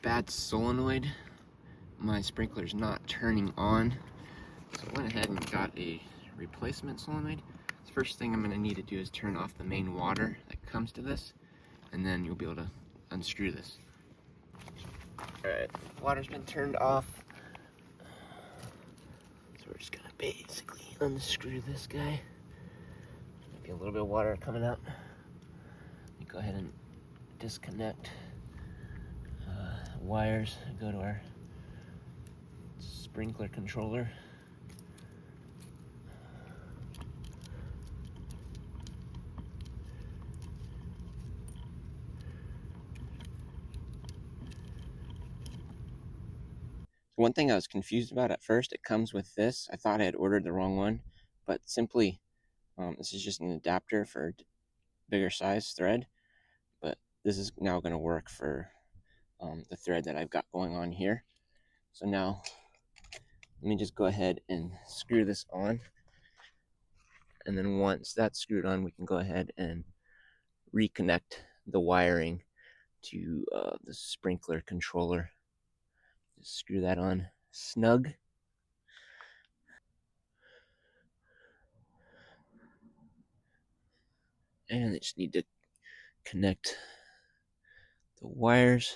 bad solenoid. My sprinkler's not turning on. So I went ahead and got a replacement solenoid. The first thing I'm going to need to do is turn off the main water that comes to this, and then you'll be able to unscrew this. Alright, water's been turned off. So we're just going to basically unscrew this guy. Maybe a little bit of water coming out. Let me go ahead and disconnect wires and go to our sprinkler controller. One thing I was confused about at first, it comes with this. I thought I had ordered the wrong one, but simply this is just an adapter for bigger size thread, but this is now going to work for the thread that I've got going on here. So now let me just go ahead and screw this on, and then once that's screwed on, we can go ahead and reconnect the wiring to the sprinkler controller. Just screw that on snug. And I just need to connect the wires.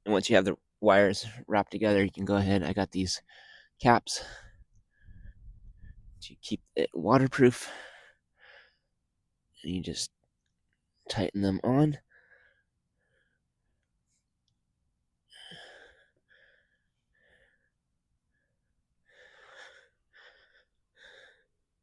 And once you have the wires wrapped together, you can go ahead. I got these caps to keep it waterproof. And you just tighten them on.